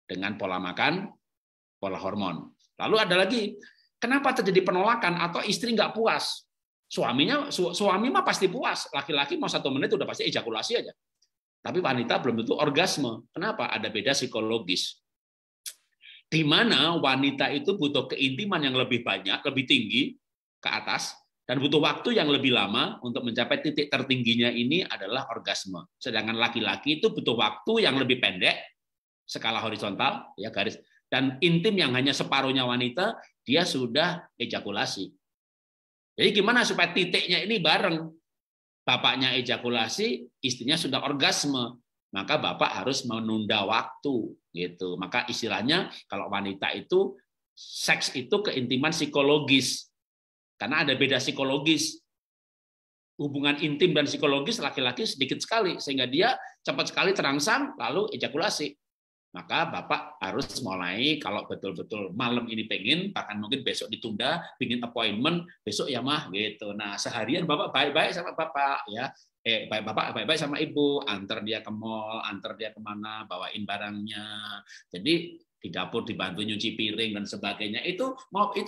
dengan pola makan, pola hormon. Lalu ada lagi, kenapa terjadi penolakan atau istri nggak puas? Suami mah pasti puas. Laki-laki mau 1 menit udah pasti ejakulasi aja. Tapi wanita belum tentu orgasme. Kenapa? Ada beda psikologis. Di mana wanita itu butuh keintiman yang lebih banyak, lebih tinggi ke atas, dan butuh waktu yang lebih lama untuk mencapai titik tertingginya ini adalah orgasme. Sedangkan laki-laki itu butuh waktu yang lebih pendek, skala horizontal, ya garis, dan intim yang hanya separuhnya wanita, dia sudah ejakulasi. Jadi gimana supaya titiknya ini bareng? Bapaknya ejakulasi, istrinya sudah orgasme. Maka bapak harus menunda waktu gitu. Maka istilahnya kalau wanita itu seks itu keintiman psikologis. Karena ada beda psikologis. Hubungan intim dan psikologis laki-laki sedikit sekali sehingga dia cepat sekali terangsang lalu ejakulasi. Maka bapak harus mulai kalau betul-betul malam ini pengen, bahkan mungkin besok ditunda, pengen appointment besok ya mah gitu. Nah, seharian bapak baik-baik sama bapak ya. Bapak baik-baik sama ibu, antar dia ke mall, antar dia kemana, bawain barangnya. Jadi di dapur dibantu nyuci piring dan sebagainya. Itu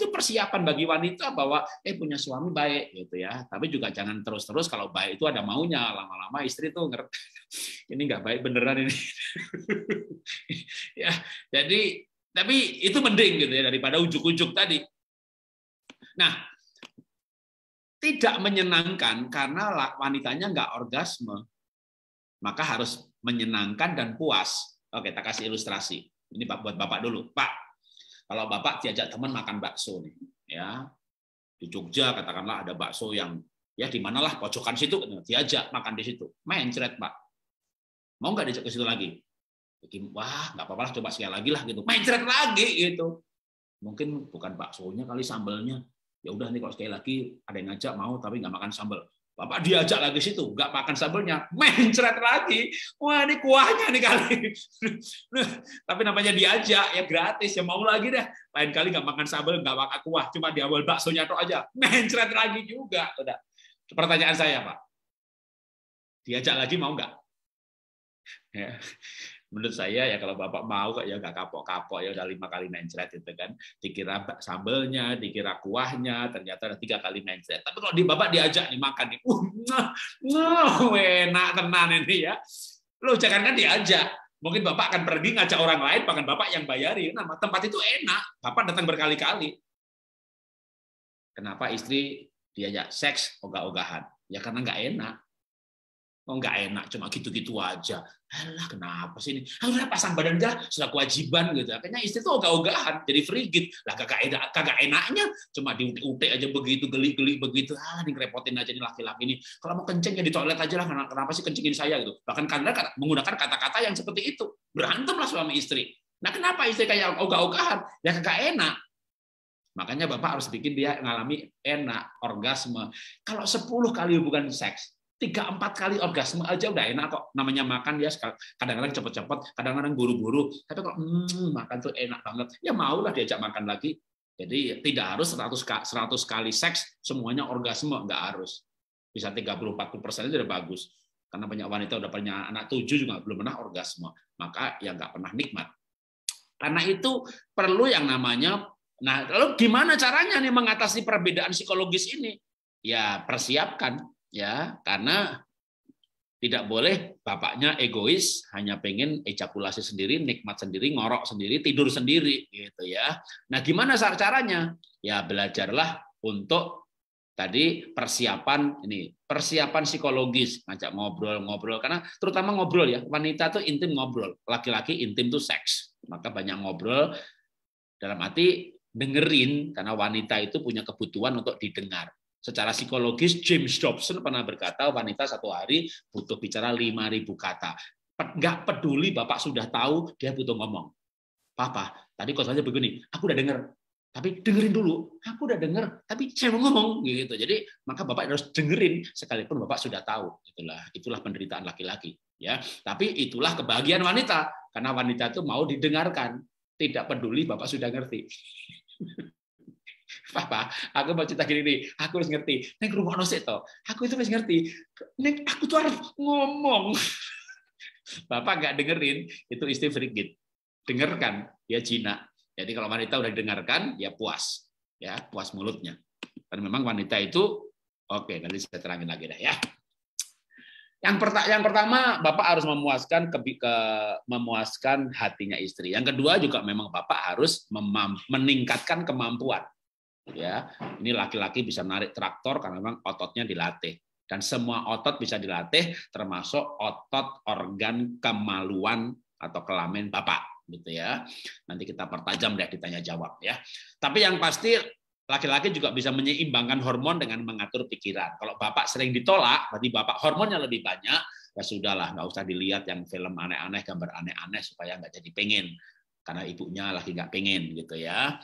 persiapan bagi wanita bahwa punya suami baik gitu ya. Tapi juga jangan terus-terus kalau baik itu ada maunya. Lama-lama istri tuh ngerti ini nggak baik beneran ini. Ya, jadi tapi itu mending gitu ya daripada ujuk-ujuk tadi. Nah, tidak menyenangkan karena wanitanya nggak orgasme, maka harus menyenangkan dan puas. Oke, kita kasih ilustrasi. Ini buat bapak dulu, Pak. Kalau bapak diajak teman makan bakso nih, ya di Jogja katakanlah ada bakso yang ya di manalah pojokan situ, diajak makan di situ, mencret Pak. Mau nggak diajak ke situ lagi? Wah, nggak apa-apa lah, coba sekali lagi lah gitu, mencret lagi gitu. Mungkin bukan baksonya kali sambelnya. Ya udah nih kalau sekali lagi ada yang ngajak mau tapi nggak makan sambal. Bapak diajak lagi situ, nggak makan sambelnya, mencret lagi. Wah ini kuahnya nih kali. Tapi namanya diajak ya gratis ya mau lagi deh. Lain kali nggak makan sambal, nggak makan kuah, cuma di awal baksonya tok aja, mencret lagi juga. Udah. Pertanyaan saya Pak, diajak lagi mau nggak? Ya. Menurut saya ya kalau bapak mau ya nggak kapok-kapok ya udah 5 kali mencret itu kan, dikira sambelnya, dikira kuahnya, ternyata 3 kali mencret. Tapi kalau di bapak diajak nih makan nih, enak tenan ini ya. Lo jangan kan diajak, mungkin bapak akan pergi ngajak orang lain, bahkan bapak yang bayari. Nah tempat itu enak, bapak datang berkali-kali. Kenapa istri diajak seks ogah-ogahan? Ya karena nggak enak. Oh nggak enak, cuma gitu-gitu aja. Alah kenapa sih ini? Udah pasang badan aja, sudah kewajiban gitu. Akhirnya istri tuh ogah-ogahan, jadi frigid. Lah kagak enaknya, cuma diutek aja begitu, geli-geli begitu. Ini ngerepotin aja nih laki-laki ini. Kalau mau kencing ya di toilet aja lah. Kenapa sih kencingin saya gitu? Bahkan karena menggunakan kata-kata yang seperti itu. Berantemlah suami istri. Nah kenapa istri kayak ogah-ogahan? Ya kagak enak. Makanya bapak harus bikin dia ngalami enak, orgasme. Kalau 10 kali hubungan seks, 3-4 kali orgasme aja udah enak kok. Namanya makan ya kadang-kadang cepet-cepet, kadang-kadang buru-buru. Tapi kalau makan tuh enak banget, ya maulah diajak makan lagi. Jadi tidak harus 100 kali seks semuanya orgasme, nggak harus. Bisa 30-40% itu udah bagus. Karena banyak wanita udah punya anak 7 juga belum pernah orgasme, maka ya nggak pernah nikmat. Karena itu perlu yang namanya. Nah, lalu gimana caranya nih mengatasi perbedaan psikologis ini? Ya persiapkan. Ya, karena tidak boleh bapaknya egois, hanya pengen ejakulasi sendiri, nikmat sendiri, ngorok sendiri, tidur sendiri, gitu ya. Nah, gimana caranya? Ya belajarlah untuk Tadi persiapan psikologis, ngajak ngobrol-ngobrol, karena terutama ngobrol ya, wanita tuh intim ngobrol, laki-laki intim tuh seks, maka banyak ngobrol dalam arti dengerin, karena wanita itu punya kebutuhan untuk didengar. Secara psikologis James Dobson pernah berkata wanita satu hari butuh bicara 5.000 kata. Nggak peduli bapak sudah tahu, dia butuh ngomong. Papa, tadi kosannya begini, aku udah denger. Tapi dengerin dulu, aku udah denger, tapi saya mau ngomong gitu. Jadi maka bapak harus dengerin sekalipun bapak sudah tahu. Itulah penderitaan laki-laki, ya. Tapi itulah kebahagiaan wanita, karena wanita itu mau didengarkan, tidak peduli bapak sudah ngerti. Papa, aku mau cerita gini nih, aku harus ngerti. Neng rumah sik to, aku itu harus ngerti. Neng, aku tuh harus ngomong. Bapak nggak dengerin, itu istri frigid. Dengarkan, dia jinak. Jadi kalau wanita udah didengarkan, ya puas mulutnya. Dan memang wanita itu, oke, nanti saya terangin lagi dah ya. Yang pertama, bapak harus memuaskan hatinya istri. Yang kedua juga memang bapak harus meningkatkan kemampuan. Ya, ini laki-laki bisa narik traktor karena memang ototnya dilatih. Dan semua otot bisa dilatih, termasuk otot organ kemaluan atau kelamin bapak. Gitu ya. Nanti kita pertajam deh ditanya jawab ya. Tapi yang pasti laki-laki juga bisa menyeimbangkan hormon dengan mengatur pikiran. Kalau bapak sering ditolak, berarti bapak hormonnya lebih banyak, ya sudahlah, nggak usah dilihat yang film aneh-aneh, gambar aneh-aneh supaya nggak jadi pengen. Karena ibunya lagi nggak pengen gitu ya.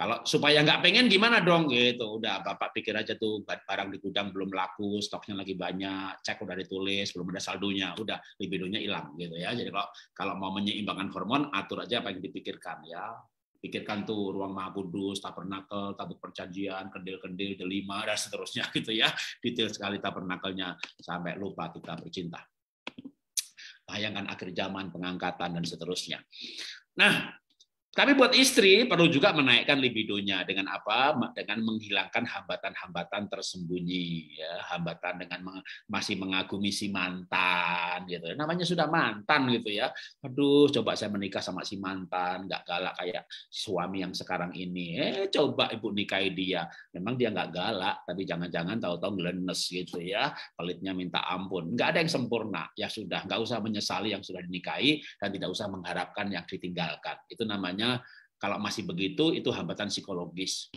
Kalau supaya nggak pengen gimana dong gitu, udah bapak pikir aja tuh barang di gudang belum laku, stoknya lagi banyak, cek udah ditulis, belum ada saldonya, udah libidonya hilang gitu ya. Jadi kalau mau menyeimbangkan hormon, atur aja apa yang dipikirkan ya. Pikirkan tuh ruang maha kudus, tabernakel, tabut perjanjian, kendil-kendil, delima dan seterusnya gitu ya. Detail sekali tabernakelnya sampai lupa kita bercinta. Bayangkan akhir zaman, pengangkatan dan seterusnya. Nah, tapi buat istri perlu juga menaikkan libidonya dengan apa? Dengan menghilangkan hambatan-hambatan tersembunyi, ya, hambatan dengan masih mengagumi si mantan, gitu. Namanya sudah mantan, gitu ya. Aduh, coba saya menikah sama si mantan, nggak galak kayak suami yang sekarang ini. Coba ibu nikahi dia, memang dia nggak galak, tapi jangan-jangan tahu-tahu ngelenes, gitu ya. Pelitnya minta ampun. Nggak ada yang sempurna. Ya sudah, nggak usah menyesali yang sudah dinikahi dan tidak usah mengharapkan yang ditinggalkan. Itu namanya kalau masih begitu, itu hambatan psikologis.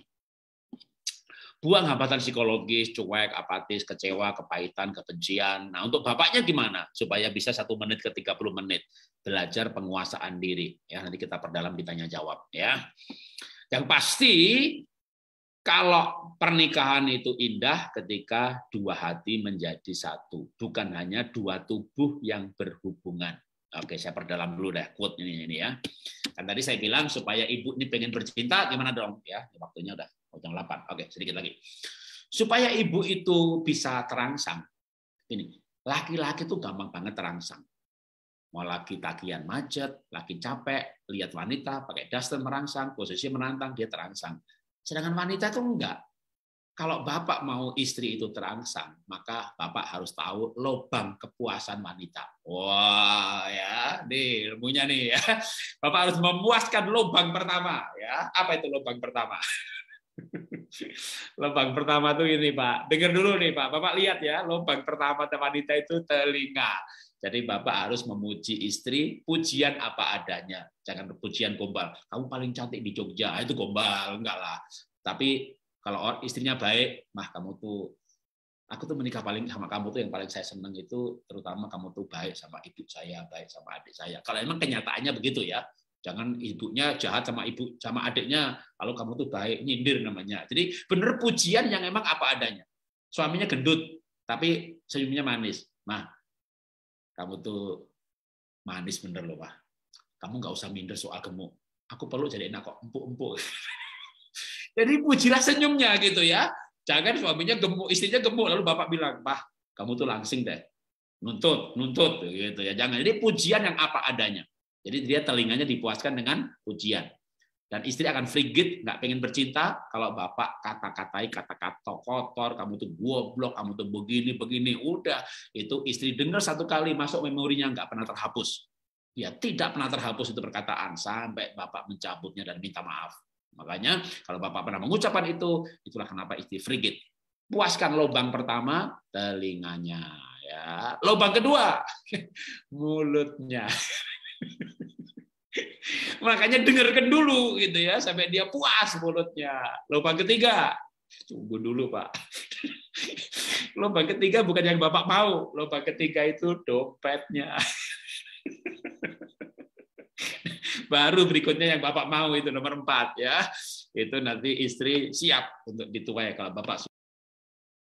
Buang hambatan psikologis, cuek, apatis, kecewa, kepahitan, kebencian. Nah, untuk bapaknya gimana? Supaya bisa 1 menit ke 30 menit. Belajar penguasaan diri. Ya, nanti kita perdalam ditanya jawab. Ya. Yang pasti, kalau pernikahan itu indah ketika 2 hati menjadi 1. Bukan hanya 2 tubuh yang berhubungan. Oke, saya perdalam dulu deh quote ini ya. Kan tadi saya bilang supaya ibu ini pengen bercinta gimana dong ya? Waktunya udah jam 8. Oke, sedikit lagi. Supaya ibu itu bisa terangsang. Ini, laki-laki tuh gampang banget terangsang. Mau laki tagihan macet, laki capek, lihat wanita pakai daster merangsang, posisi menantang dia terangsang. Sedangkan wanita tuh enggak. Kalau bapak mau istri itu terangsang, maka bapak harus tahu lubang kepuasan wanita. Wah, ya, nih ilmunya nih ya. Bapak harus memuaskan lubang pertama, ya. Apa itu lubang pertama? Lubang pertama tuh ini, Pak. Dengar dulu nih, Pak. Bapak lihat ya, lubang pertama wanita itu telinga. Jadi bapak harus memuji istri, pujian apa adanya. Jangan pujian gombal. Kamu paling cantik di Jogja, itu gombal, enggak lah. Tapi kalau istrinya baik, mah kamu tuh, aku tuh menikah paling sama kamu tuh yang paling saya seneng itu, terutama kamu tuh baik sama ibu saya, baik sama adik saya. Kalau emang kenyataannya begitu ya, jangan ibunya jahat sama ibu, sama adiknya, kalau kamu tuh baik, nyindir namanya. Jadi bener pujian yang emang apa adanya. Suaminya gendut, tapi senyumnya manis. Mah, kamu tuh manis bener loh, Pak. Kamu nggak usah minder soal gemuk. Aku perlu jadi enak kok, empuk-empuk. Jadi pujilah senyumnya gitu ya. Jangan suaminya gemuk, istrinya gemuk lalu bapak bilang, "Pak, kamu tuh langsing deh. Nuntut gitu ya." Jangan. Jadi pujian yang apa adanya. Jadi dia telinganya dipuaskan dengan pujian. Dan istri akan frigid, nggak pengen bercinta kalau bapak kata-katai kata-kata kotor, kamu tuh goblok, kamu tuh begini, udah. Itu istri dengar 1 kali masuk memorinya nggak pernah terhapus. Ya tidak pernah terhapus itu perkataan sampai bapak mencabutnya dan minta maaf. Makanya kalau bapak pernah mengucapkan itu, itulah kenapa istri frigid. puaskan lubang pertama, telinganya. Ya, lubang kedua, mulutnya. Makanya dengarkan dulu gitu ya sampai dia puas mulutnya. Lubang ketiga, tunggu dulu Pak. Lubang ketiga bukan yang Bapak mau. Lubang ketiga itu dompetnya. Baru berikutnya yang Bapak mau itu nomor 4 ya. Itu nanti istri siap untuk dituai kalau Bapak